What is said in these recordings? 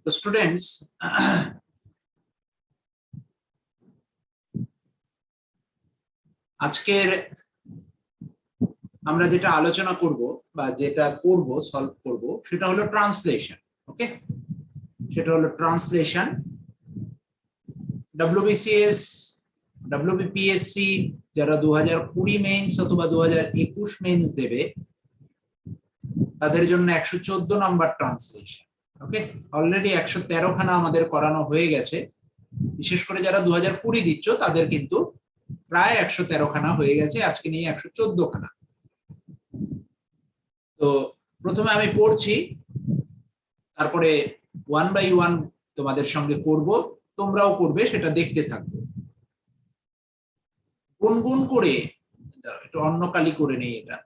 তো স্টুডেন্টস, আজকের আমরা যেটা আলোচনা করব বা যেটা করব সলভ করব সেটা হলো ট্রান্সলেশন। ওকে, সেটা হলো ট্রান্সলেশন। ডব্লিউবিসিএস, ডব্লিউবিপিএসসি যারা 2020 মেইনস অথবা 2021 মেইনস দেবে তাদের জন্য 114 নাম্বার ট্রান্সলেশন। ওকে, অলরেডি 113 খানা আমাদের করানো হয়ে গেছে। বিশেষ করে যারা 2020 দিচ্ছ তাদের কিন্তু প্রায় 113 খানা হয়ে গেছে, আজকে নিয়ে 114 খানা। তো প্রথমে আমি পড়ছি, তারপরে ওয়ান বাই ওয়ান তোমাদের সঙ্গে করব, তোমরাও করবে, সেটা দেখতে থাকবো। গুনগুন করে একটু অন্য কালি করে নেই এটা।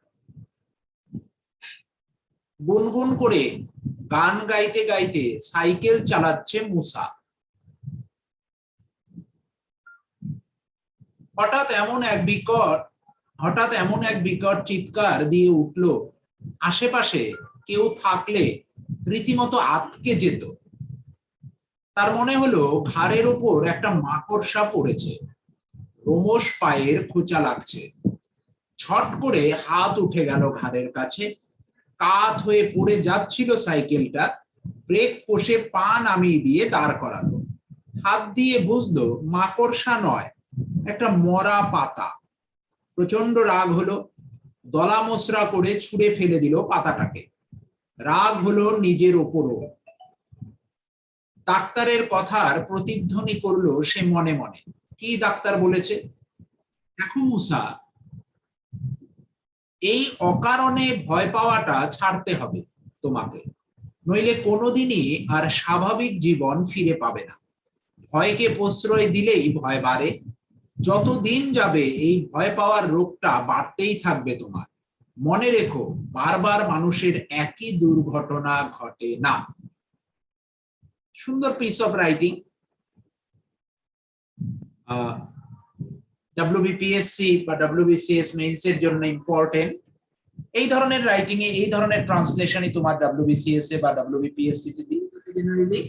গুনগুন করে গান গাইতে গাইতে সাইকেল চালাচ্ছে মুসা। হঠাৎ এমন এক বিকট চিৎকার দিয়ে উঠল, আশেপাশে কেউ থাকলে রীতিমতো আটকে যেত। তার মনে হলো ঘাড়ের ওপর একটা মাকড়সা পড়েছে, রোমশ পায়ের খোঁচা লাগছে। ছট করে হাত উঠে গেল ঘাড়ের কাছে, কাত হয়ে পড়ে যাচ্ছিল সাইকেলটা। ব্রেক কষে পা নামিয়ে দিয়ে দাঁড় করালো। হাত দিয়ে বুঝলো মাকড়সা নয়, একটা মরা পাতা। প্রচন্ড রাগ হলো, দলা মসরা করে ছুঁড়ে ফেলে দিল পাতাটাকে। রাগ হলো নিজের ওপরও। ডাক্তারের কথার প্রতিধ্বনি করলো সে মনে মনে। কি ডাক্তার বলেছে? দেখো মুসা, এই অকারণে ভয় পাওয়াটা ছাড়তে হবে তোমাকে, নইলে কোনোদিনই আর স্বাভাবিক জীবন ফিরে পাবে না। ভয়কে প্রশ্রয় দিলেই ভয় বাড়ে। যত দিন যাবে এই ভয় পাওয়ার রোগটা বাড়তেই থাকবে তোমার। মনে রেখো, বারবার মানুষের একই দুর্ঘটনা ঘটে না। সুন্দর পিস অফ রাইটিং। ডব্লিউবিপিএসসি বা ডব্লিউবিসিএস মেইনস এর জন্য ইম্পর্টেন্ট। এই ধরনের রাইটিং এ এই ধরনের ট্রান্সলেশনই তোমার ডব্লিউবিসিএস এ বা ডব্লিউবিপিএসসি তে দিন জেনারেলি।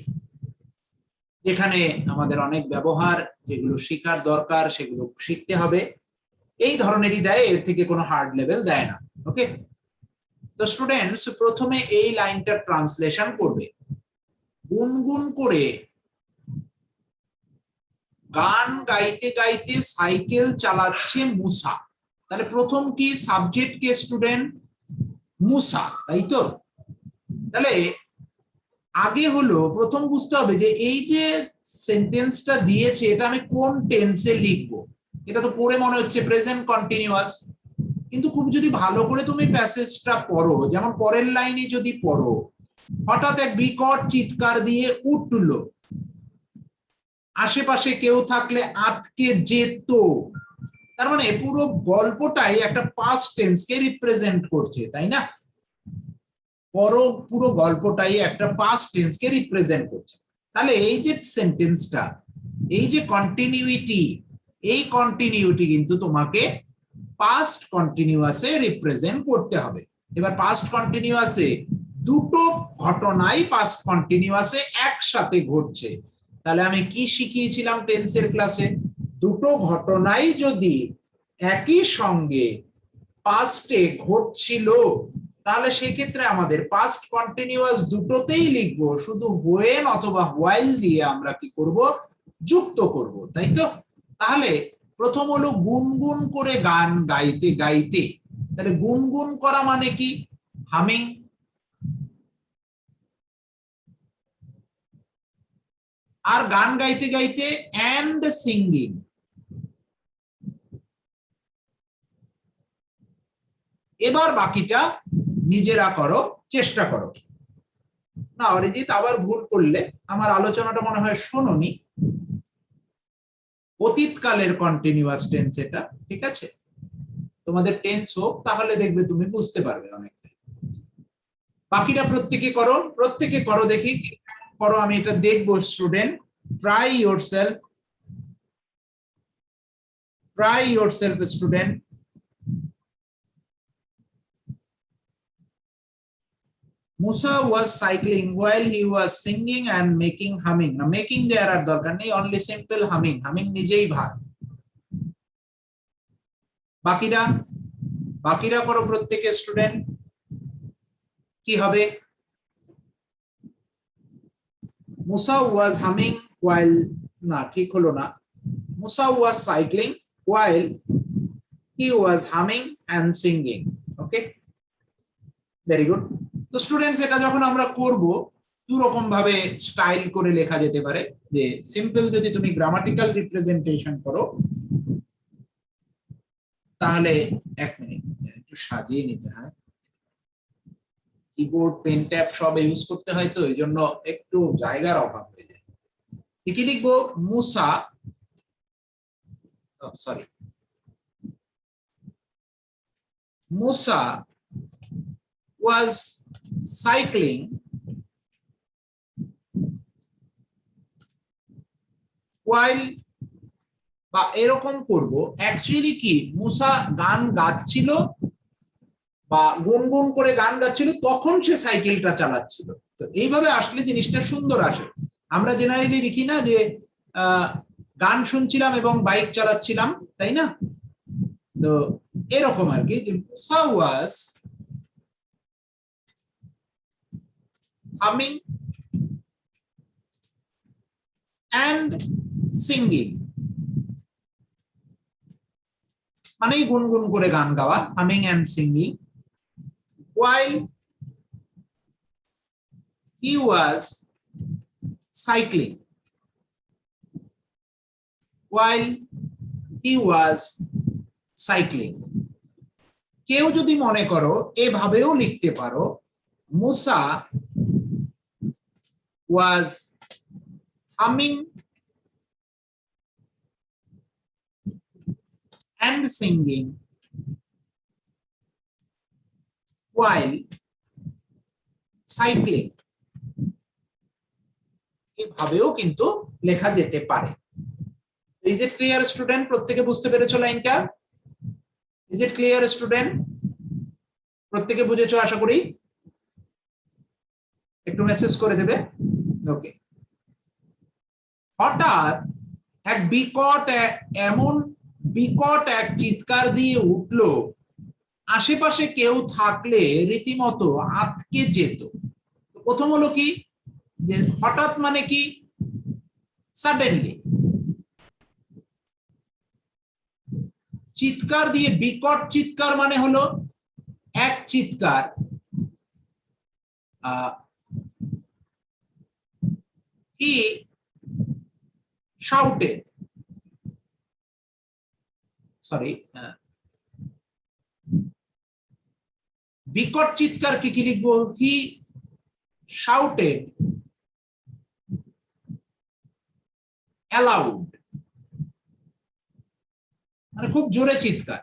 এখানে আমাদের অনেক ব্যবহার যেগুলো শেখার দরকার সেগুলো শিখতে হবে। এই ধরনেরই দেয়, এর থেকে কোনো হার্ড লেভেল দেয় না। ওকে, তো স্টুডেন্টস প্রথমে এই লাইনটা ট্রান্সলেশন করবে। গুনগুন করে গান গাইতে গাইতে সাইকেল চালাচ্ছে মুসা। তাহলে প্রথম কি সাবজেক্ট কে স্টুডেন্ট? মুসা, তাই তো? তাহলে আগে হলো প্রথম বুঝতে হবে যে এই যে সেন্টেন্সটা দিয়েছে এটা আমি কোন টেন্সে লিখবো। এটা তো পড়ে মনে হচ্ছে প্রেজেন্ট কন্টিনিউয়াস, কিন্তু খুব যদি ভালো করে তুমি প্যাসেজটা পড়ো, যেমন পরের লাইনে যদি পড়ো, হঠাৎ এক বিকট চিৎকার দিয়ে উঠলো, আশেপাশে কেউ থাকলে আটকে যেত। তার মানে পুরো গল্পটাই একটা পাস্ট টেন্সকে রিপ্রেজেন্ট করছে, তাই না? পুরো গল্পটাই একটা পাস্ট টেন্সকে রিপ্রেজেন্ট করছে। তাহলে এই যে সেন্টেন্সটা, এই যে কন্টিনিউইটি, এই কন্টিনিউইটি কিন্তু তোমাকে পাস্ট কন্টিনিউয়াসে রিপ্রেজেন্ট করতে হবে। এবার পাস্ট কন্টিনিউয়াসে দুটো ঘটনাই পাস্ট কন্টিনিউয়াসে একসাথে ঘটছে। তাহলে আমি কি শিখিয়েছিলাম টেন্সের ক্লাসে? দুটো ঘটনাই যদি একই সঙ্গে পাস্টে ঘটছিল তাহলে সেক্ষেত্রে আমাদের পাস্ট কন্টিনিউয়াস দুটোতেই লিখবো, শুধু হোয়েন অথবা হোয়াইল দিয়ে আমরা কি করব? যুক্ত করব, তাই তো? তাহলে প্রথম হলো গুনগুন করে গান গাইতে গাইতে। তাহলে গুনগুন করা মানে কি? হামিং। আর গান গাইতে গাইতে এন্ড সিঙ্গিং। এবার বাকিটা নিজেরা করো, চেষ্টা করো। না অরিজিৎ, আবার ভুল করলে, আমার আলোচনাটা মনে হয় শোনোনি। অতীতকালের কন্টিনিউয়াস টেন্স এটা, ঠিক আছে? তোমাদের টেন্স হোক, তাহলে দেখবে তুমি বুঝতে পারবে অনেকটা। বাকিটা প্রত্যেকে করো দেখি করো, আমি এটা দেখবো। Student, try yourself student. Musa was cycling while he was singing and making humming. Now making there আর দরকার নেই, only simple humming. Humming নিজেই ভার। বাকিরা বাকিরা করো প্রত্যেকে স্টুডেন্ট, কি হবে? Musa was humming while, না ঠিক হলো না। Musa was cycling while he was humming and singing. Okay, very good. তো স্টুডেন্টস এটা যখন আমরা করব দু রকম ভাবে স্টাইল করে লেখা যেতে পারে। যে সিম্পল যদি তুমি গ্রামাটিক্যাল রিপ্রেজেন্টেশন করো তাহলে, এক মিনিট একটু সাজিয়ে নিতে হয়, কিবোর্ড পেন ট্যাব সব ইউজ করতে হয়, তো এই জন্য একটু জায়গার অভাব হয়ে যায়। কি লিখবো? Musa, sorry, Musa was cycling while, বা এরকম করব, অ্যাকচুয়ালি কি মুসা গান গাচ্ছিল বা গুনগুন করে গান গাচ্ছিল, তখন সে সাইকেলটা চালাচ্ছিল। তো এইভাবে আসলে জিনিসটা সুন্দর আসে। আমরা জেনারেলি লিখি না যে গান শুনছিলাম এবং বাইক চালাচ্ছিলাম, তাই না? তো এরকম আর কি, যে মুসা ওয়াজ humming and singing, মানে গুনগুন করে গান গাওয়া, humming and singing, while he was cycling, while he was cycling. কেউ যদি মনে করো এভাবেও লিখতে পারো, মুসা was humming and singing while cycling. এভাবেও কিন্তু লেখা যেতে পারে। Is it clear student? প্রত্যেকে বুঝতে পেরেছো লাইনটা? Is it clear student? প্রত্যেকে বুঝেছো আশা করি। একটু মেসেজ করে দেবে। ওকে। হঠাৎ এক এমন বিকট এক চিৎকার দিয়ে উঠলো, আশেপাশে কেউ থাকলে রীতিমতো আটকে যেত। প্রথম হলো কি, যে হঠাৎ মানে কি? সাডেনলি। চিৎকার দিয়ে, বিকট চিৎকার মানে হলো এক চিৎকার, he shouted, sorry, বিকট চিৎকার কি লিখবো? he shouted aloud, মানে খুব জোরে চিৎকার।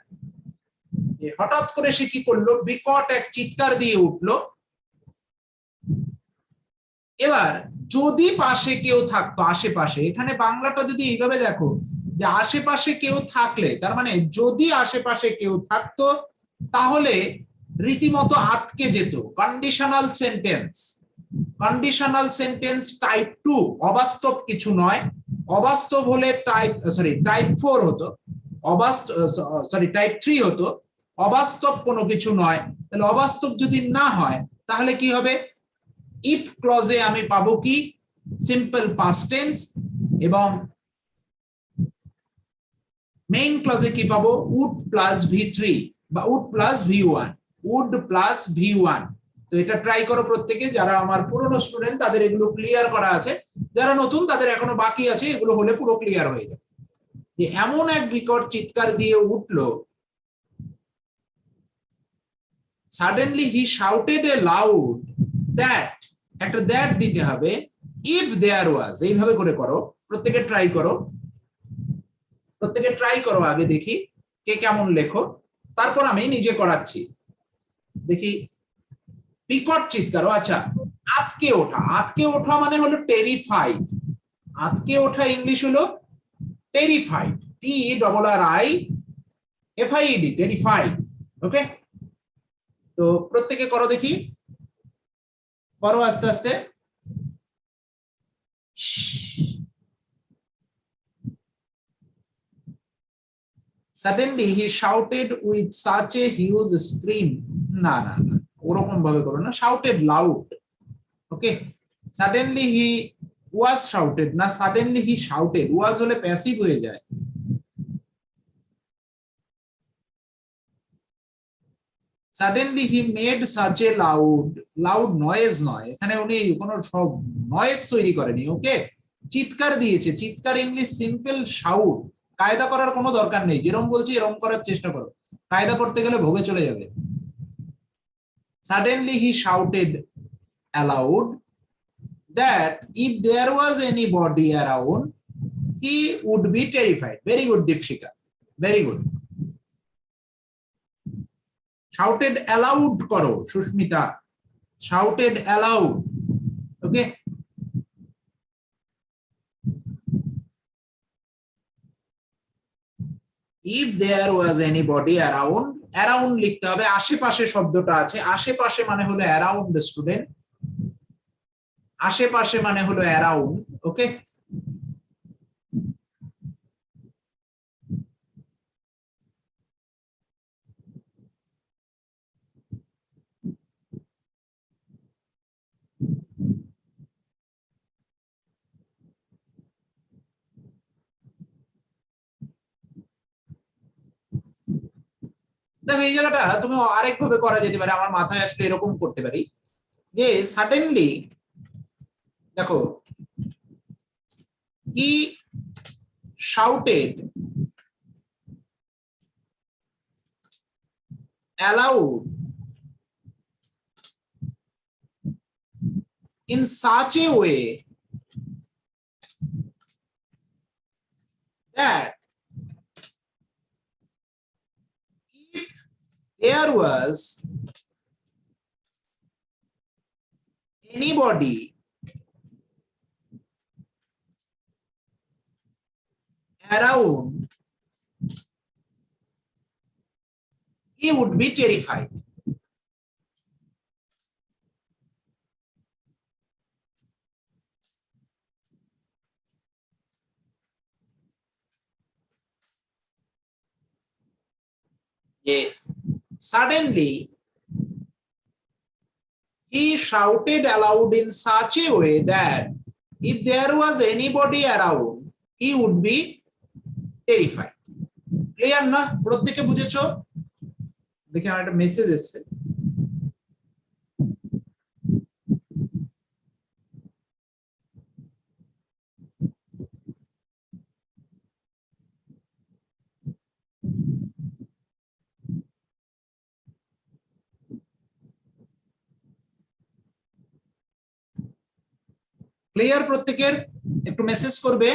হঠাৎ করে সে কি করলো? বিকট এক চিৎকার দিয়ে উঠলো। এবার যদি পাশে কেউ থাকতো, আশেপাশে, এখানে বাংলাটা যদি এইভাবে দেখো যে আশেপাশে কেউ থাকলে, তার মানে যদি আশেপাশে কেউ থাকতো তাহলে রীতিমতো আটকে যেত। Conditional sentence, conditional sentence type 2, অবাস্তব কিছু নয়। অবাস্তব হলে টাইপ 4 হতো, টাইপ 3 হতো। অবাস্তব কোনো কিছু নয়। তাহলে অবাস্তব যদি না হয় তাহলে কি হবে? ইফ ক্লজে আমি পাবো কি? সিম্পল পাস্ট টেন্স, এবং মেইন ক্লজে কি পাবো? উড প্লাস V3 বা would plus V1, would plus V1। তো এটা ট্রাই করো প্রত্যেকে। যারা আমার পুরনো স্টুডেন্ট তাদের এগুলো ক্লিয়ার করা আছে, যারা নতুন তাদের এখনো বাকি আছে, এগুলো হলে পুরো ক্লিয়ার হয়ে যাবে। যে এমন এক বিকট চিৎকার দিয়ে উঠলো, suddenly he shouted aloud that, একটা দ্যাট দিতে হবে, if there was, এইভাবে করে করো। প্রত্যেকে ট্রাই করো, প্রত্যেকে ট্রাই করো, আগে দেখি কে কেমন লেখো, তারপর আমি নিজে করাচ্ছি। দেখি বিকট চিৎকার। আচ্ছা, আতকে ওঠা, আতকে ওঠা মানে হলো টেরিফাইড। আতকে ওঠা ইংলিশ হলো টেরিফাইড, TRRIFIED, টেরিফাইড। ওকে, তো প্রত্যেকে করো দেখি। করো আস্তে আস্তে। Suddenly he shouted with such a huge scream. না না না, ওরকম ভাবে করো না, shouted loud. Okay, suddenly he was shouted না, suddenly he shouted, was হলে প্যাসিভ হয়ে যায়। Suddenly he made such a loud noise নয়, এখানে উনি কোনো সব নয়েজ তৈরি করেনি। ওকে, চিৎকার দিয়েছে, চিৎকার ইংলিশ সিম্পল শাউট। কায়দা করার কোনো দরকার নেই, যেরকম বলছি এরকম করার চেষ্টা করো, কায়দা করতে গেলে ভোগে চলে যাবে। Suddenly he shouted aloud that if there was anybody around he would be terrified. Very good, Dipshika, very good. Shouted aloud করো Susmita, shouted aloud. Okay, if there was anybody around, around লিখতে হবে, আশেপাশে শব্দটা আছে, আশেপাশে মানে হলো around স্টুডেন্ট, আশেপাশে মানে হলো around। ওকে, দেখো এই জায়গাটা তুমি আরেক ভাবে করা যেতে পারে, আমার মাথায় আসলে এরকম করতে পারি যে সাডেনলি দেখো he shouted aloud in such a way that if there was anybody around he would be terrified. Suddenly he shouted aloud in such a way that if there was anybody around he would be terrified. Clear না? প্রত্যেকে বুঝেছো? দেখি আমার একটা message এসেছে। Clear প্রত্যেকের? একটু message করবে।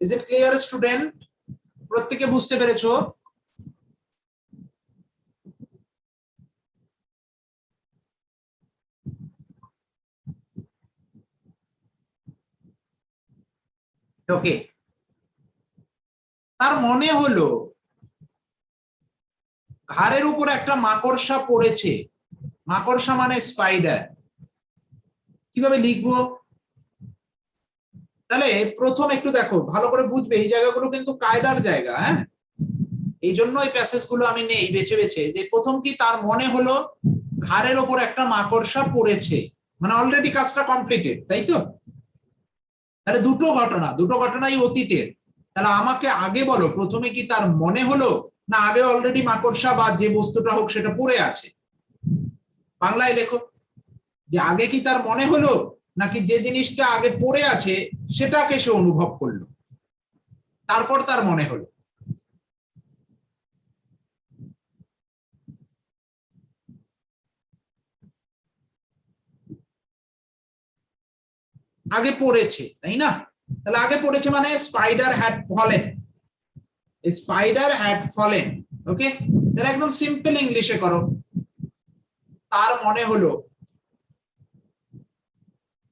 Is it clear student? প্রত্যেকে বুঝতে পেরেছো? ওকে, তার মনে হলো ঘাড়ের উপর একটা মাকড়সা পড়েছে। মাকড়সা মানে স্পাইডার। কিভাবে লিখবো? তাহলে প্রথম একটু দেখো, ভালো করে বুঝবে, এই জায়গাগুলো কিন্তু কায়দার জায়গা। হ্যাঁ, এই জন্য এই প্যাসেজগুলো আমি নেই বেছে বেছে, যে প্রথম কি তার মনে হলো ঘাড়ের ওপর একটা মাকড়সা পড়েছে, মানে অলরেডি কাজটা কমপ্লিটেড, তাই তো? তাহলে দুটো ঘটনাই অতীতের। তাহলে আমাকে আগে বলো, প্রথমে কি তার মনে হলো, না আগে অলরেডি মাকড়সা বা যে বস্তুটা হোক সেটা পড়ে আছে? বাংলায় লেখো, যে আগে কি তার মনে হলো, নাকি যে জিনিসটা আগে পড়ে আছে সেটাকে সে অনুভব করলো, তারপর তার মনে হলো? আগে পড়েছে, তাই না? তাহলে আগে পড়েছে মানে spider had fallen, spider had fallen. Okay, তাহলে একদম সিম্পল ইংলিশে করো, তার মনে হলো,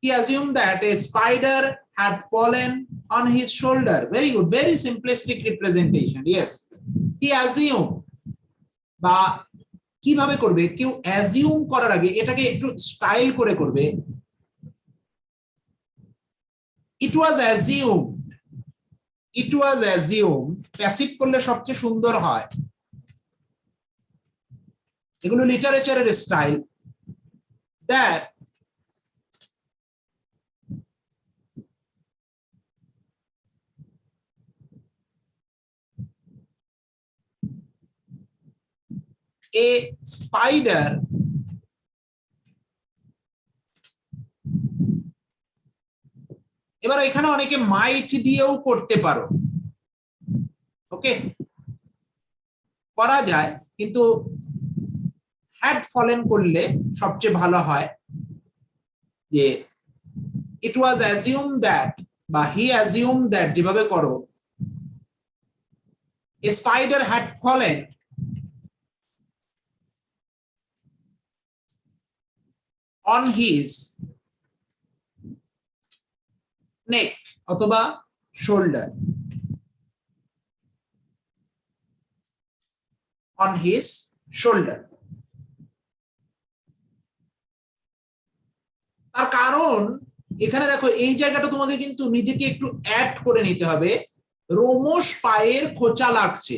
he assumed that a spider had fallen on his shoulder. Very good, very simplistic representation. Yes, he assumed, বা কিভাবে করবে, কেউ অ্যাজিউম করার আগে এটাকে একটু স্টাইল করে করবে। ইট ওয়াজ অ্যাজিউম, ইট ওয়াজ অ্যাজিউম, প্যাসিভ করলে সবচেয়ে সুন্দর হয়। এগুলো লিটারেচারের স্টাইল। দ্যাট a spider এবার এখানে অনেকে মাইট দিয়েও করতে পারো, ওকে, করা যায়, কিন্তু হ্যাড ফলেন করলে সবচেয়ে ভালো হয়। যে ইট ওয়াজ অ্যাজিউম দ্যাট বা হি অ্যাজিউম দ্যাট, যেভাবে করো, a spider had fallen on his neck অথবা shoulder, on his shoulder। তার কারণ এখানে দেখো এই জায়গাটা তোমাকে কিন্তু নিজেকে একটু অ্যাড করে নিতে হবে, রোমশ পায়ের খোঁচা লাগছে।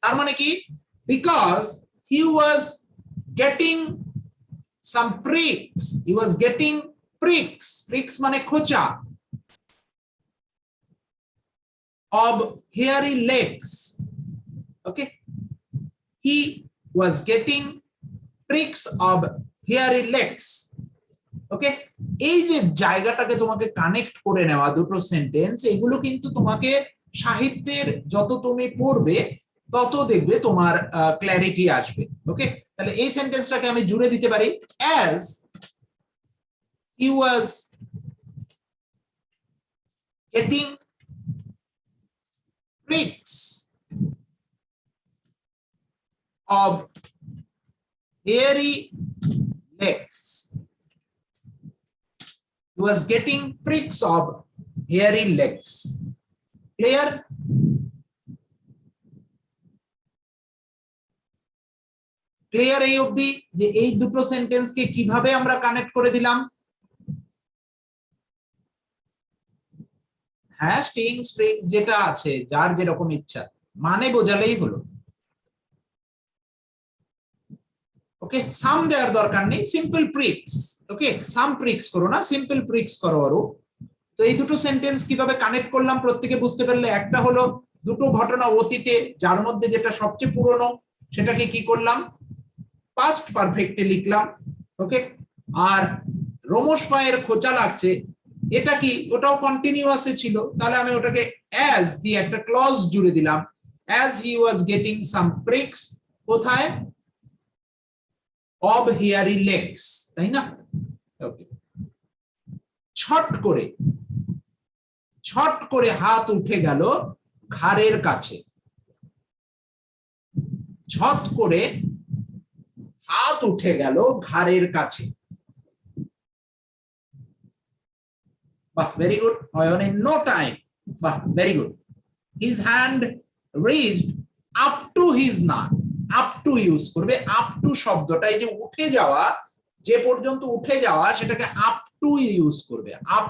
তার মানে কি, because he was getting some Prix, he was getting Prix, Prix মানে খোঁচা, of hairy legs, okay, he was getting pricks of hairy legs, ওকে। এই যে জায়গাটাকে তোমাকে কানেক্ট করে নেওয়া দুটো সেন্টেন্স, এগুলো কিন্তু তোমাকে সাহিত্যের যত তুমি পড়বে তত দেখবে তোমার ক্ল্যারিটি আসবে, ওকে। তাহলে এই সেন্টেন্সটাকে আমি জুড়ে দিতে পারি, as he was getting pricks of hairy legs, he was getting pricks of hairy legs, clear? Clear এই অবধি যে এই দুটো সেন্টেন্সকে কিভাবে আমরা কানেক্ট করে দিলাম? হ্যাঁ, স্টিং স্ট্রিক্স যেটা আছে, যার যেরকম ইচ্ছা মানে বোঝালেই হলো, ওকে। সাম দেওয়ার দরকার নেই, সিম্পল প্রিক্স, ওকে, সাম প্রিক্স করো না, সিম্পল প্রিক্স করো আরো। তো এই দুটো সেন্টেন্স কিভাবে কানেক্ট করলাম প্রত্যেকে বুঝতে পারলে। একটা হলো দুটো ঘটনা অতীতে, যার মধ্যে যেটা সবচেয়ে পুরনো সেটাকে কি করলাম, পাস্ট পারফেক্টে লিখলাম, ওকে। আর রোমশ পায়ের খোঁচা লাগছে, এটা কি, ওটাও কন্টিনিউয়াসে ছিল, তাহলে আমি ওটাকে অ্যাজ দিয়ে একটা ক্লজ জুড়ে দিলাম, as he was getting some Prix, কোথায়, অব হেয়ারি লেগস, তাই না, ওকে। ছট করে হাত উঠে গেল ঘাড়ের কাছে, ছট করে হাত উঠে গেল ঘাড়ের কাছে, বাহ, very good Ayan, in no time, বাহ, very good. His hand reached up to his নাক, আপ টু ইউজ করবে, আপ টু শব্দটা, এই যে উঠে যাওয়া, যে পর্যন্ত উঠে যাওয়া সেটাকে আপ টু ইউজ করবে, আপ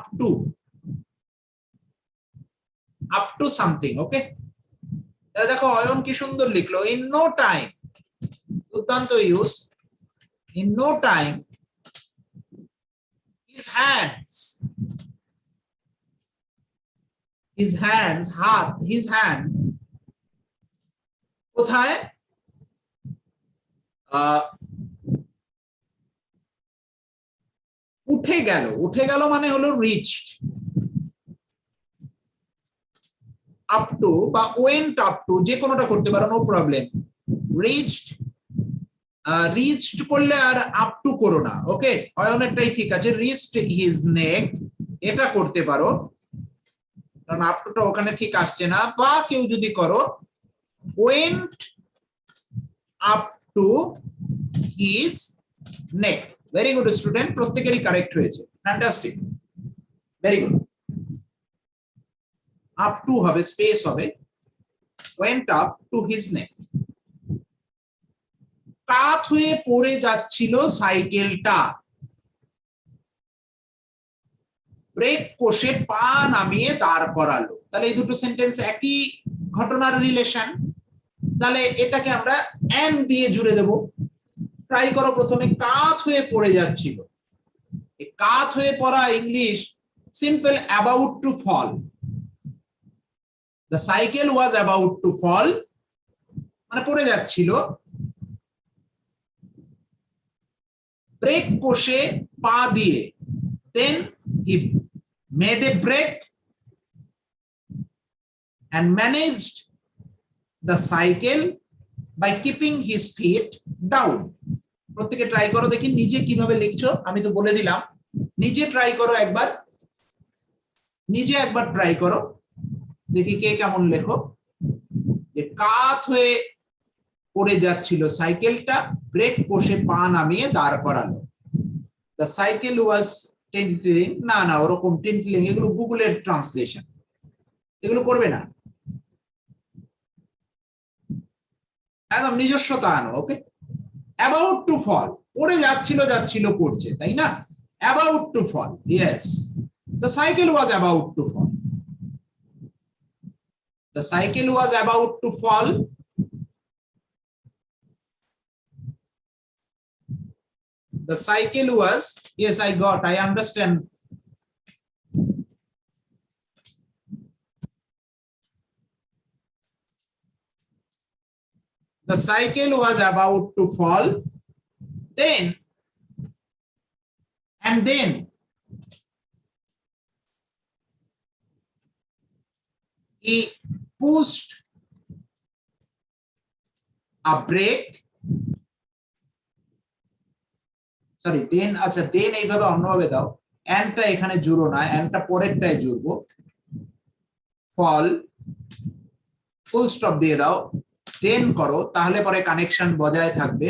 টু সামথিং, ওকে। দেখো অয়ন কি সুন্দর লিখলো, ইন নো টাইম, দুর্দান্ত use, in no time his hands, his hands, হাত, his hand কোথায়, উঠে গেল, উঠে গেল মানে হলো রিচড, আপ টু বা ওয়েন্ট আপ টু, যে কোনোটা করতে পারো, নো প্রবলেম। রিচড, রিচড করলে আর আপ টু করো না, ওকে, অয়নেরটাই ঠিক আছে, রিচড হিজ নেক, এটা করতে পারো, কারণ আপ টুটা ওখানে ঠিক আসছে না। বা কেউ যদি করো went up to his neck, very good student, প্রত্যেকেরই কারেক্ট হয়েছে, fantastic, very good. Up to হবে, স্পেস হবে, went up to his neck, কাত হয়ে পড়ে যাচ্ছিল সাইকেলটা, ব্রেক কষে পা নামিয়ে দাঁড় করালো। তাহলে এই দুটো সেন্টেন্স একই ঘটনার রিলেশন, তাহলে এটাকে আমরা এন্ড দিয়ে জুড়ে দেব। ট্রাই করো, প্রথমে কাত হয়ে পড়ে যাচ্ছিল, কাত হয়ে পড়া English simple, about to fall. The cycle was about to fall, মানে পড়ে যাচ্ছিল। ব্রেক কষে পা দিয়ে, then he made a brake and managed the cycle by keeping his feet down. প্রত্যেকে ট্রাই করো দেখি নিজে কিভাবে লিখছো, আমি তো বলে দিলাম, নিজে ট্রাই করো একবার, নিজে একবার ট্রাই করো দেখি কে কেমন লেখো। যে কাত হয়ে পড়ে যাচ্ছিল সাইকেলটা, ব্রেক কষে পা নামিয়ে দাঁড় করালো। দ্য সাইকেল ওয়াজ টিন্টলিং, না না ওরকম টিন্টলিং এগুলো গুগলের ট্রান্সলেশন, এগুলো করবে না, একদম নিজস্বতা আনো। ওকে, অ্যাবাউট টু ফল, পড়ে যাচ্ছিল যাচ্ছিল পড়ছে, তাই না? About to fall, yes, the cycle was about to fall, the cycle was about to fall. The cycle was, yes, I got, I understand. The cycle was about to fall, then, and then he pushed a brake, sorry then, আচ্ছা then এইভাবে অন্যভাবে দাও, এন্ডটা এখানে জুড়ো না, এন্ডটা পরেরটাই জুড়বো, ফল full stop দিয়ে দাও, দেন করো, তাহলে পরে কানেকশন বজায় থাকবে।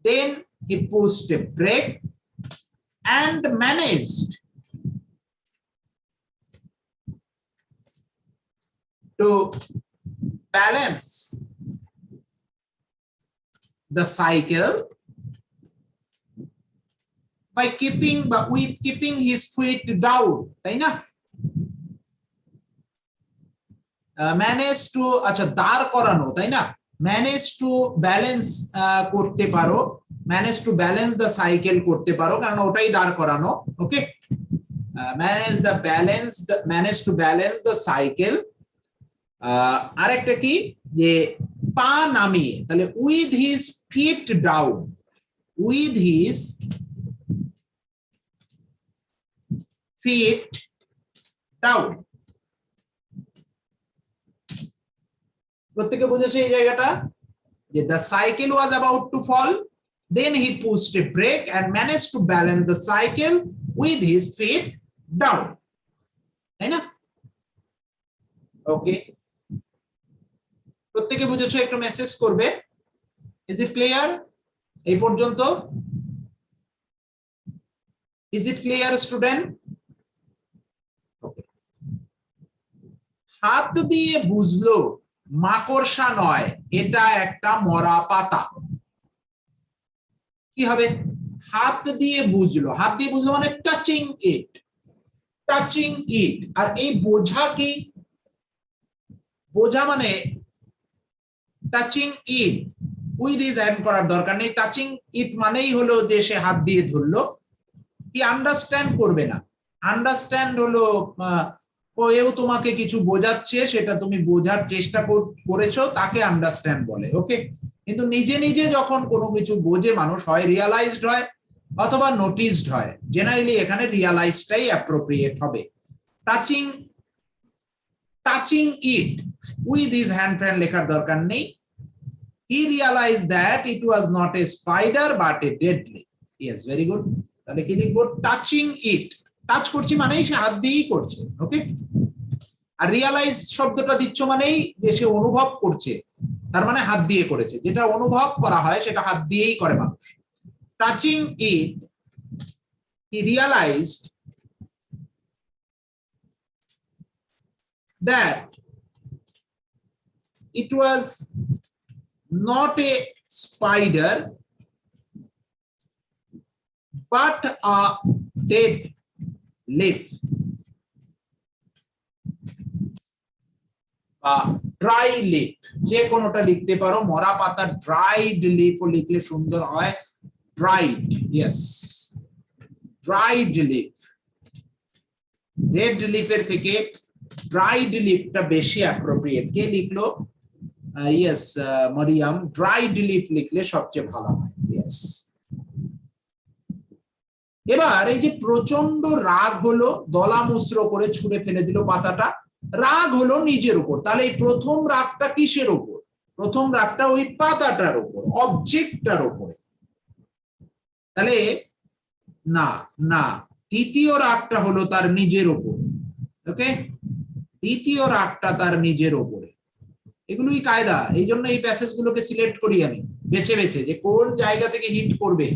Then he pushed a brake and managed to balance the cycle by keeping his feet down, তাই না? ম্যানেজ টু, আচ্ছা দাঁড় করানো, তাই না? ম্যানেজ টু ব্যালেন্স করতে পারো, manage to balance the cycle করতে পারো, কারণ ওটাই দাঁড় করানো। Okay, manage to balance the cycle. আরেকটা কি, যে পা নামিয়ে, তাহলে with his feet down, with his feet down. প্রত্যেকে বুঝেছে এই জায়গাটা, যে the cycle was about to fall, then he pushed a brake and managed to balance the cycle with his feet down, তাই না? ওকে, প্রত্যেকে বুঝেছো, একটু মেসেজ করবে, ইজ ইট ক্লিয়ার এই পর্যন্ত? Is it clear student? Okay, হাত দিয়ে বুঝলো মাকড়সা নয়, এটা একটা মরা পাতা। কি হবে? হাত দিয়ে বুঝলো, হাত দিয়ে বুঝলো মানে টাচিং ইট, টাচিং ইট। আর এই বোঝা কি? বোঝা মানে touching it with is add করার দরকার নেই, টাচিং ইট মানেই হলো যে সে হাত দিয়ে ধরলো। কি আন্ডারস্ট্যান্ড করবে না, আন্ডারস্ট্যান্ড হলো এও তোমাকে কিছু বোঝাচ্ছে, সেটা তুমি বোঝার চেষ্টা করেছো, তাকে আন্ডারস্ট্যান্ড বলে। ওকে, কিন্তু নিজে নিজে যখন কোনো কিছু বোঝে মানুষ, হয় রিয়ালাইজড হয় অথবা নোটিসড হয়, জেনারেলি এখানে রিয়ালাইজডটাই অ্যাপ্রোপ্রিয়েট হবে। Touching, touching it with his hand fan লেখার দরকার নেই। He realize that it was not a spider but a deadly. Yes, very good. তাহলে কি লিখবো? টাচিং ইট, টাচ করছি মানেই সে হাত দিয়েই করছে। ওকে, আর রিয়ালাইজ শব্দটা দিচ্ছ মানেই যে সে অনুভব করছে, তার মানে হাত দিয়ে করেছে। যেটা অনুভব করা হয় সেটা হাত দিয়েই করে মানুষ। Touching it, he realised that it was not a spider but a dead leaf বা ড্রাই লিফ, যে কোনোটা লিখতে পারো। মরা পাতা ড্রাইড লিফ ও লিখলে সুন্দর হয়। Dried, yes, dried leaf. Dead লিফের থেকে ড্রাইড লিফটা বেশি অ্যাপ্রোপ্রিয়েট। কে লিখলো? ইয়েস, মরিয়াম। ড্রাইড লিফ লিখলে সবচেয়ে ভালো হয়। ইয়েস। এবার এই যে প্রচন্ড রাগ হলো, দলামুস্র করে ছুঁড়ে ফেলে দিল পাতাটা, রাগ হলো নিজের উপর। তাহলে এই প্রথম রাগটা কিসের উপর? প্রথম রাগটা ওই পাতাটার উপর, অবজেক্টটার উপরে। তাহলে না না, দ্বিতীয় রাগটা হলো তার নিজের উপর। ওকে, দ্বিতীয় রাগটা তার নিজের উপরে। এগুলোই কায়দা, এই জন্য এই প্যাসেজ গুলোকে সিলেক্ট করি আমি বেছে বেছে, যে কোন জায়গা থেকে হিট করবে।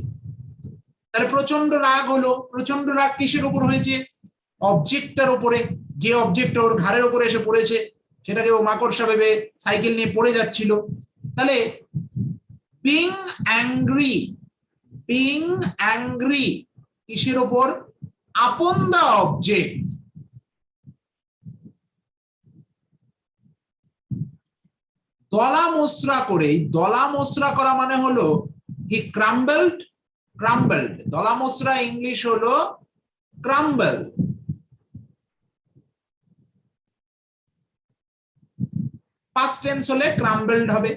তাহলে প্রচন্ড রাগ হলো, প্রচন্ড রাগ কিসের উপর হয়েছে? অবজেক্টটার উপরে। যে অবজেক্ট ওর ঘাড়ের উপরে এসে পড়েছে, সেটাকে ও মাকড়সা ভেবে সাইকেল নিয়ে পড়ে যাচ্ছিল। তাহলে বিং অ্যাংরি, বিং অ্যাংরি কিসের উপর? আপন দা অবজেক্ট। দলা মসরা করে, দলা মসরা করা মানে হলো হি ক্রাম্বলড, ক্রাম্বলড। দলা মসরা ইংলিশ হলো ক্রাম্বল। past tense হলে crumbled হবে।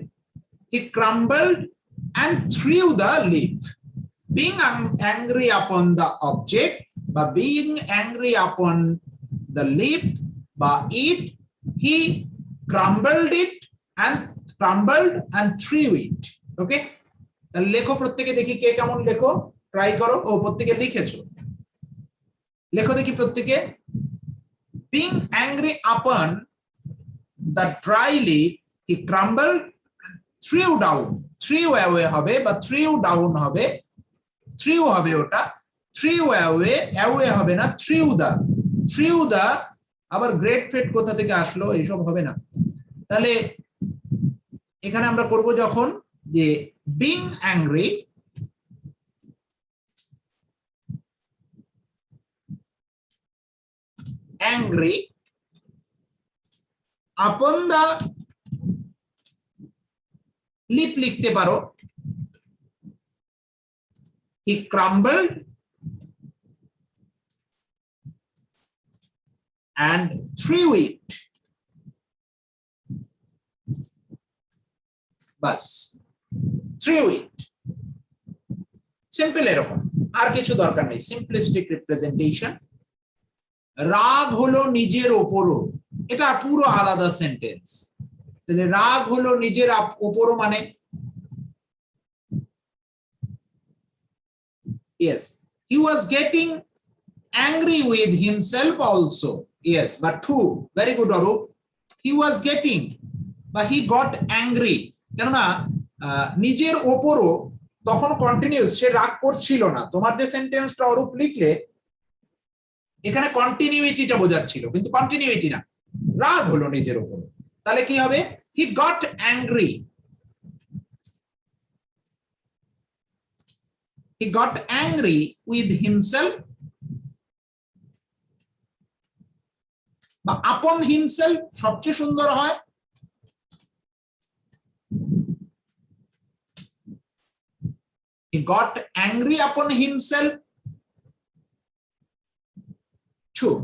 He crumbled and threw the leaf. Being angry upon the object বা being angry upon the leaf বা it, he crumbled and threw it. ওকে, তাহলে লেখো প্রত্যেকে, দেখি কে কেমন লেখো, ট্রাই করো। ও প্রত্যেকে লিখেছো, লেখো দেখি প্রত্যেকে। Being angry upon the dry leaf, he crumbled and threw down. Threw away হবে বা threw down হবে, threw হবে ওটা, threw away, away হবে না, threw the। আবার গ্রেট ফেট কোথা থেকে আসলো, এইসব হবে না। তাহলে এখানে আমরা করব যখন যে being angry, angry upon the leaf লিখতে পারো, he crumbled and threw it. Bus, threw it। Simple এরকম, আর কিছু দরকার নেই, সিম্পলিস্টিক রিপ্রেজেন্টেশন। রাগ হলো নিজের ওপরও, এটা পুরো আলাদা সেন্টেন্স। তাহলে রাগ হলো নিজের ওপরও মানে, yes, he was getting angry with himself also. Yes, but true, very good Arup, he was getting বা he got angry, কেননা নিজের ওপরও তখন কন্টিনিউস, সে রাগ করছিল না। তোমার যে সেন্টেন্সটা অরূপ লিখলে এখানে কন্টিনিউইটিটা বোঝাচ্ছিল, কিন্তু কন্টিনিউইটি না, রাগ হলো নিজের উপর। তাহলে কি হবে? He got angry, he got angry with himself বা আপন হিমসেলফ সবচেয়ে সুন্দর হয়। হি গট অ্যাংরি আপন himself too.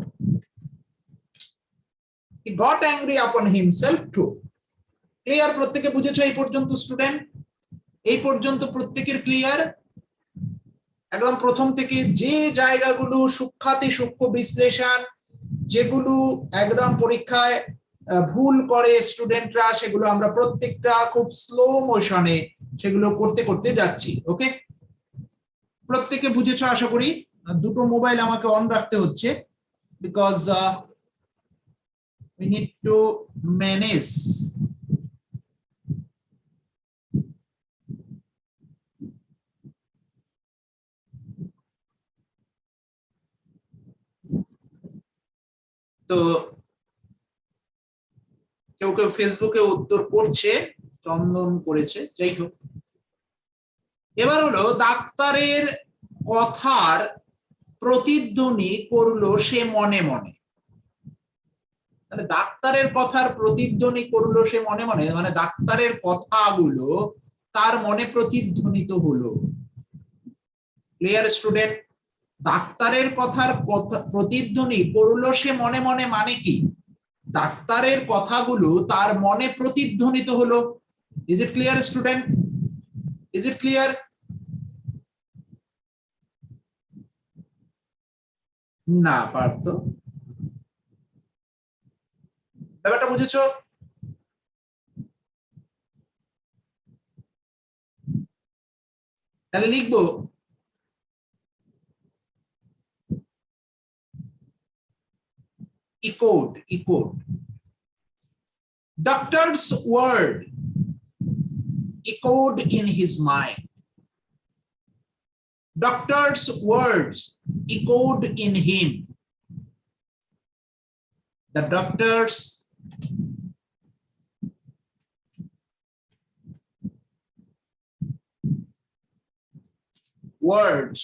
He got angry upon himself too. Clear? প্রত্যেকে বুঝেছো এই পর্যন্ত স্টুডেন্ট? এই পর্যন্ত প্রত্যেকের ক্লিয়ার? একদম প্রথম থেকে যে জায়গাগুলো সূক্ষ্মাতি সূক্ষ্ম বিশ্লেষণ, যেগুলো একদম পরীক্ষায় ভুল করে স্টুডেন্টরা, সেগুলো আমরা প্রত্যেকটা খুব স্লো মোশনে সেগুলো করতে করতে যাচ্ছি। ওকে, প্রত্যেকে বুঝেছো আশা করি। দুটো মোবাইল আমাকে অন রাখতে হচ্ছে, because we need to manage তো কেউ কেউ ফেসবুকে উত্তর করছে, চন্দন করেছে, যাই হোক। এবার হলো ডাক্তারের কথার প্রতিধ্বনি করলো সে মনে মনে। তাহলে ডাক্তারের কথার প্রতিধ্বনি করলো সে মনে মনে, মানে ডাক্তারের কথাগুলো তার মনে প্রতিধ্বনিত হলো। Clear student? ডাক্তারের কথার প্রতিধ্বনি করলো সে মনে মনে মানে কি? ডাক্তারের কথাগুলো তার মনে প্রতিধ্বনিত হলো। Is it clear student? Is it clear? না পার্থ, ব্যাপারটা বুঝেছো? তাহলে লিখবো echoed. Doctor's word echoed in his mind. Doctor's words echoed in him. The doctor's words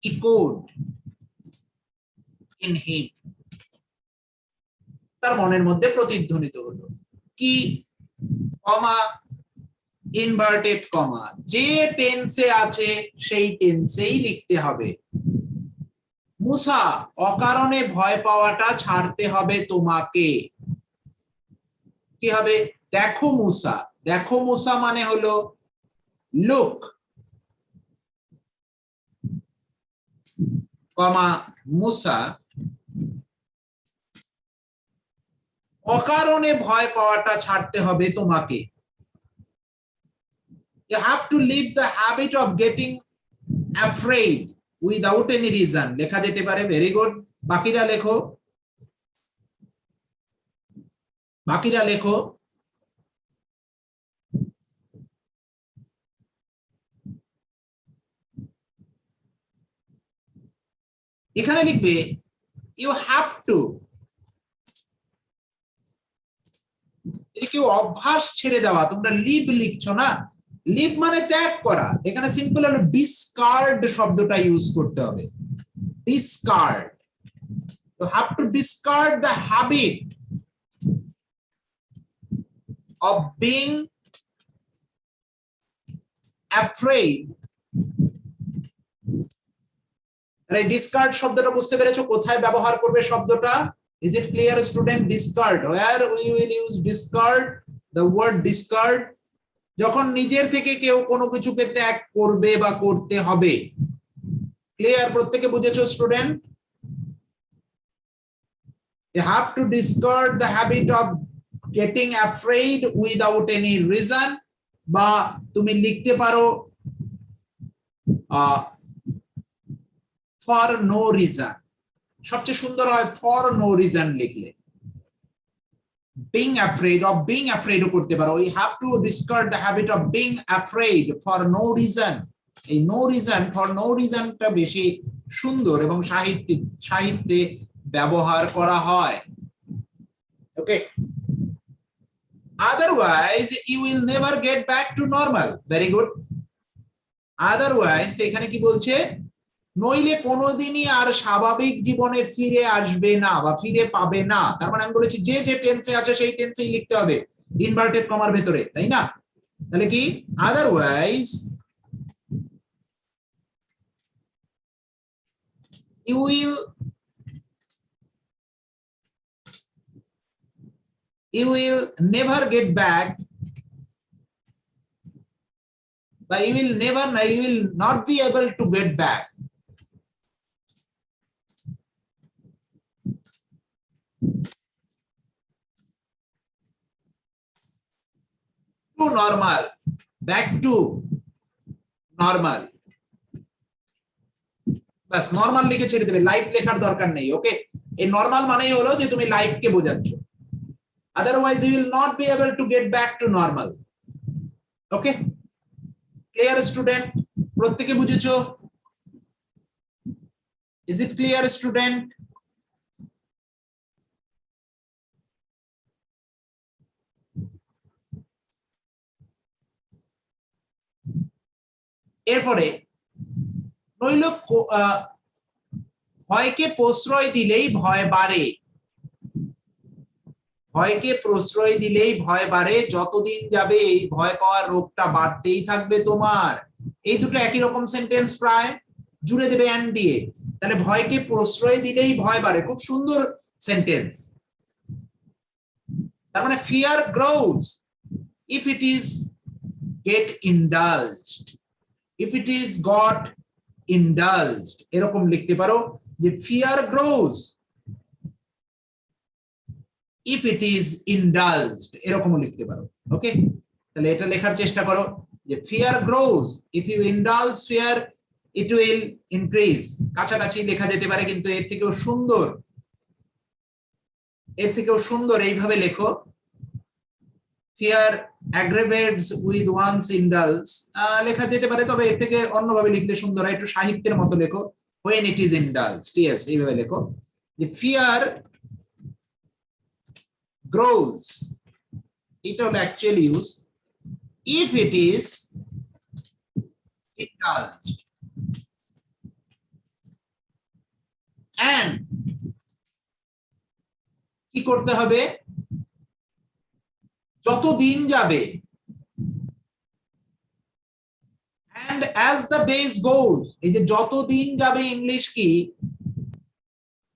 echoed in him. তার মনের মধ্যে প্রতিধ্বনিত হলো কি? কমা, ইনভার্টেড কমা, যে টেন্সে আছে সেই টেন্সেই লিখতে হবে। মুসা, অকারণে ভয় পাওয়াটা ছাড়তে হবে তোমাকে। কি হবে? দেখো মুসা, দেখো মুসা মানে হলো লুক, কমা মুসা, অকারণে ভয় পাওয়াটা ছাড়তে হবে তোমাকে। You have to leave the habit of getting afraid without any reason. লেখা যেতে পারে, ভেরি গুড। বাকিরা লেখো, বাকিরা লেখো। এখানে লিখবে ইউ হ্যাভ টু। কেউ অভ্যাস ছেড়ে দেওয়া, তোমরা লিভ লিখছো না, লিভ মানে ত্যাগ করা। এখানে সিম্পল হলো ডিসকার্ড শব্দটা ইউজ করতে হবে। Discard, you have to discard the habit of being afraid. এই ডিসকার্ড শব্দটা বুঝতে পেরেছো কোথায় ব্যবহার করবে শব্দটা? Is it clear student? Discard, where we will use discard, the word discard, যখন নিজের থেকে কেউ কোনো কিছুকে ত্যাগ করবে বা করতে হবে। ক্লিয়ার? প্রত্যেকে বুঝেছো student? You have to discard the habit of getting afraid without any reason, বা তুমি লিখতে পারো for no reason। সবচেয়ে সুন্দর হয় for no reason লিখলে। being afraid, of being afraid ও করতে পারো। You have to discard the habit of being afraid for no reason। এই no reason, for no reason টা বেশি সুন্দর এবং সাহিত্যে ব্যবহার করা হয়। ওকে, otherwise you will never get back to normal। very good। otherwise এখানে কি বলছে? নইলে কোনোদিনই আর স্বাভাবিক জীবনে ফিরে আসবে না বা ফিরে পাবে না। তার মানে আমি বলেছি যে যে টেন্সে আছে সেই টেন্সেই লিখতে হবে ইনভার্টেড কমার ভেতরে, তাই না? তাহলে কি? Otherwise you will never get back, but you will not be able to get back to normal, back to normal। Bus normal লিখে ছেড়ে দেবে, লাইফ লেখার দরকার নেই। ওকে, এই নরমাল মানেই হলো যে তুমি লাইফকে বোঝাচ্ছ। Otherwise you will not be able to get back to normal. Okay, clear student? প্রত্যেকে বুঝেছো? Is it clear student? এরপরে নইল ভয়কে প্রশ্রয় দিলেই ভয় বাড়ে, ভয়কে প্রশ্রয় দিলেই ভয় বাড়ে, যতদিন যাবে এই ভয় পাওয়ার রোগটা বাড়তেই থাকবে তোমার। এই দুটো একই রকম সেন্টেন্স, প্রায় জুড়ে দেবে এন্ড দিয়ে, তাহলে ভয়কে প্রশ্রয় দিলেই ভয় বাড়ে, খুব সুন্দর সেন্টেন্স। তার মানে fear gross if it is get indulged, if it is got indulged, এরকম লিখতে পারো যে fear grows if it is indulged, এরকম লিখতে পারো। ওকে, তাহলে এটা লেখার চেষ্টা করো যে fear grows if you indulge fear it will increase, কাছাকাছি লেখা যেতে পারে কিন্তু এর থেকেও সুন্দর, এর থেকেও সুন্দর এইভাবে লেখো fear aggravates with one's indulge, লেখা যেতে পারে, তবে এর থেকে অন্যভাবে লিখলে সুন্দর হয়, একটু সাহিত্যের মতো লেখো when it is indulged, yes এইভাবে লেখো যে fear grows, এটা হলো actual use, if it is indulged, and কি করতে হবে, যত দিন যাবে, and as the days goes, এই যে যত দিন যাবে ইংলিশ কি,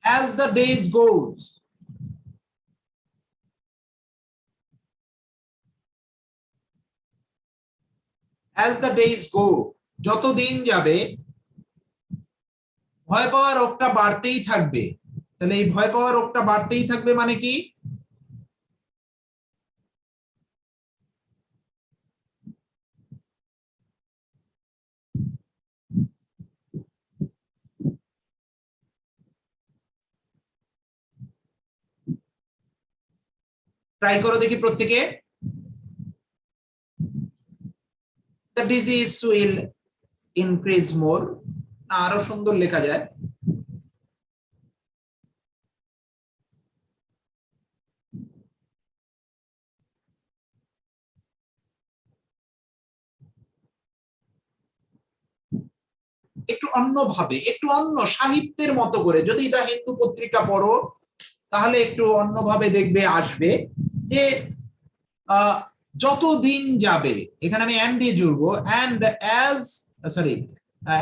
as the days goes, as the days go, যত দিন যাবে ভয় পাওয়ার রোগটা বাড়তেই থাকবে, তাহলে এই ভয় পাওয়ার রোগটা বাড়তেই থাকবে মানে কি, ট্রাই করো দেখি প্রত্যেকে, the disease will increase more, আরো সুন্দর লেখা যায়, একটু অন্যভাবে, একটু অন্য সাহিত্যের মতো করে, যদি দা হিন্দু পত্রিকা পড়ো তাহলে একটু অন্যভাবে দেখবে আসবে যে যত দিন যাবে, এখানে আমি এন্ড দিয়ে জুড়বো, এন্ড অ্যাজ, সরি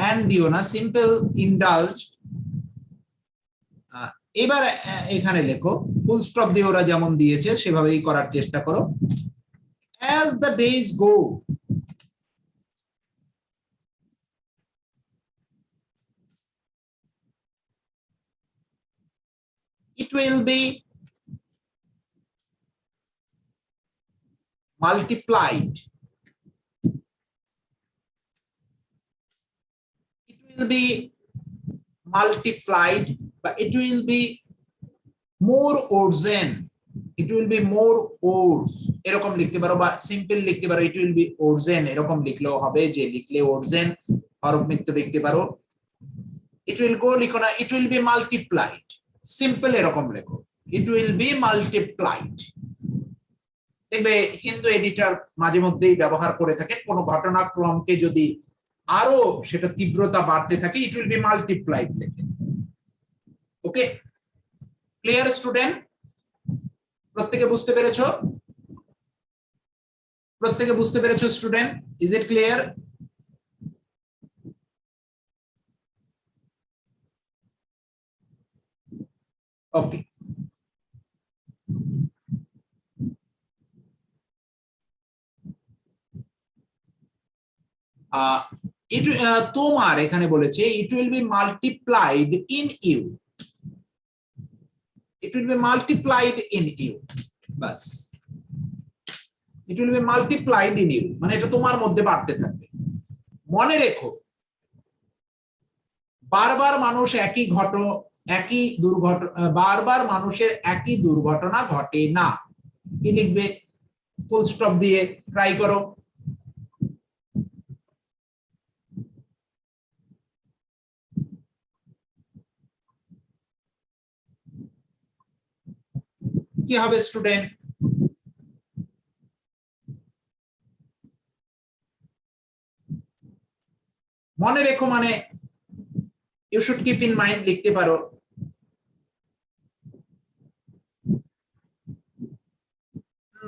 এন্ড দিও না, সিম্পল ইন্ডালজ, এবার এখানে লেখো ফুল স্টপ দিয়ে ওরা যেমন দিয়েছে সেভাবেই করার চেষ্টা করো, as the days go, it will be multiplied, it will be multiplied, but it will be more orzen, it will be more ors, এরকম লিখতে পারো, বা সিম্পল লিখতে পারো it will be orzen, এরকম লিখলেও হবে, যে লিখলে orzen হরফ মিত্র লিখতে পারো, it will go লিখো না, it will be multiplied, simple এরকম লেখো it will be multiplied। দেখবে হিন্দু এডিটর মাঝে মধ্যেই ব্যবহার করে থাকেন, কোন ঘটনাক্রমকে যদি আরো সেটা তীব্রতা বাড়তে থাকে it will be multiplied লেখে। ওকে, ক্লিয়ার স্টুডেন্ট, প্রত্যেকে বুঝতে পেরেছো, প্রত্যেকে বুঝতে পেরেছো student, is it clear? Okay, তোমার এখানে বলেছে it will be multiplied in you, it will be multiplied in you, বাস, it will be multiplied in you মানে এটা তোমার মধ্যে বাড়তে থাকবে। মনে রেখো বারবার মানুষ একই দুর্ঘটনা, বারবার মানুষের একই দুর্ঘটনা ঘটে না, কি লিখবে, ফুল স্টপ দিয়ে ট্রাই করো, কি হবে স্টুডেন্ট? মনে রেখো মানে you should keep in mind লিখতে পারো,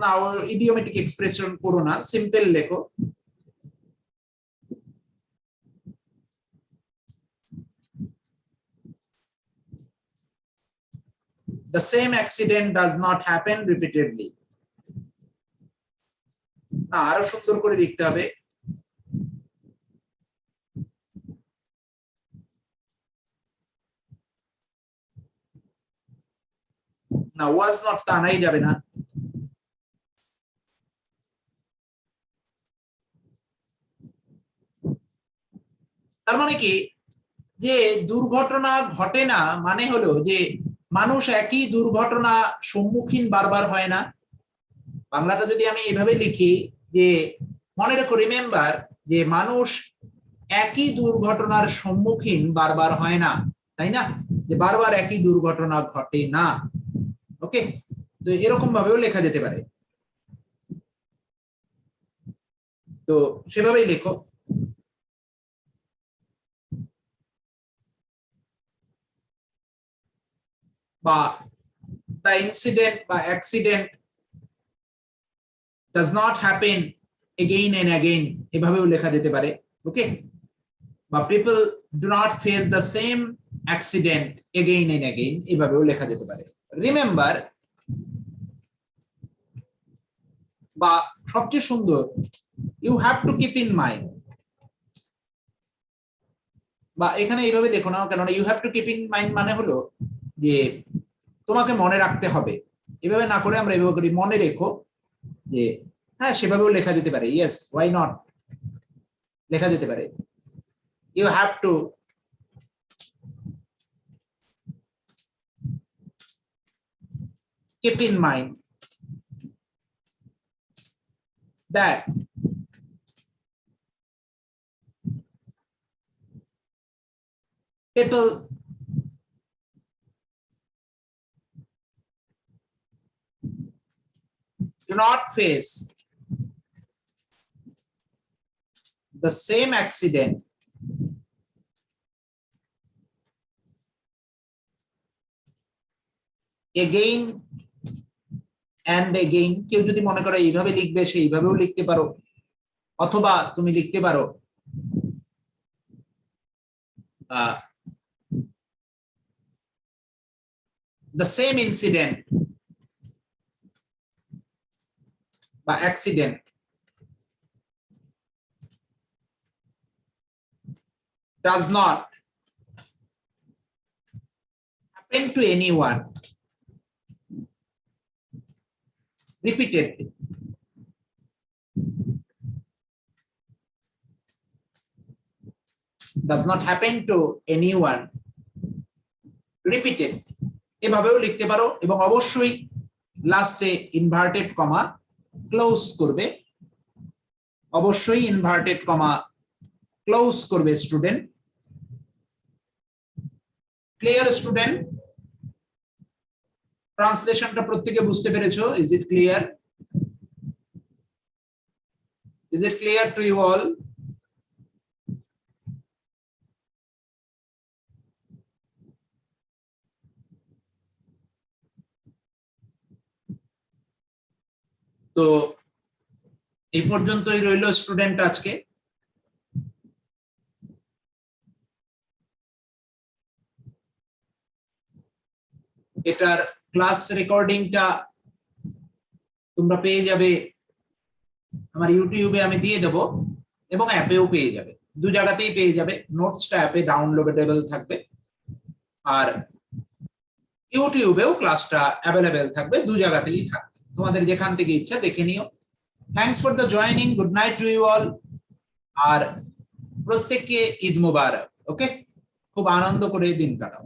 না ইডিওমেটিক এক্সপ্রেশন করো না, সিম্পল লেখো। The same accident does not happen repeatedly. না আরো সুন্দর করে লিখতে হবে। না was not তা নাই যাবে না। তার মানে কি যে দুর্ঘটনা ঘটে না মানে হলো যে মানুষ একই দুর্ঘটনা সম্মুখীন বারবার হয় না। বাংলাটা যদি আমি এভাবে লিখি যে মনে রেখো, রিমেম্বার, যে মানুষ একই দুর্ঘটনার সম্মুখীন বারবার হয় না, তাই না? যে বারবার একই দুর্ঘটনা ঘটে না। ওকে, তো এরকম ভাবেও লেখা যেতে পারে, তো সেভাবেই লেখো। বা the incident বা accident does not happen again and again, এভাবেও লেখা যেতে পারে। ওকে, বা people do not face the same accident again and again, এভাবেও লেখা যেতে পারে। রিমেম্বার, বা সবচেয়ে সুন্দর, you have to keep in mind, বা এখানে এইভাবে লেখো না কেননা you have to keep in mind মানে হলো যে তোমাকে মনে রাখতে হবে, এভাবে না করে আমরা এভাবে করি মনে রেখো, যে হ্যাঁ সেভাবেও লেখা যেতে পারে। ইয়েস, ওয়াই নট, লেখা যেতে পারে। You have to keep in mind that people do not face the same accident again and again। কেউ যদি মনে করো এইভাবে লিখবে সেইভাবেও লিখতে পারো, অথবা তুমি লিখতে পারো the same incident বা accident does not happen to anyone repeatedly। does not happen to anyone repeatedly, এভাবেও লিখতে পারো। এবং অবশ্যই লাস্টে ইনভার্টেড কমা ক্লোজ করবে, অবশ্যই ইনভার্টেড কমা ক্লোজ করবে স্টুডেন্ট। Clear student? ট্রান্সলেশনটা প্রত্যেকে বুঝতে পেরেছো? Is it clear? Is it clear to you all? তো এই পর্যন্তই রইল স্টুডেন্ট আজকে। এটার ক্লাস রেকর্ডিংটা তোমরা পেয়ে যাবে আমার ইউটিউবে, আমি দিয়ে দেবো, এবং অ্যাপেও পেয়ে যাবে, দু জায়গাতেই পেয়ে যাবে। নোটসটা অ্যাপে ডাউনলোডেবল থাকবে, আর ইউটিউবেও ক্লাসটা অ্যাভেলেবেল থাকবে, দু জায়গাতেই থাকবে, তোমাদের যেখান থেকে ইচ্ছা দেখে নিও। Thanks for the joining, good night to you all, আর প্রত্যেককে ঈদ মোবারক। ওকে, খুব আনন্দ করে দিন কাটাও।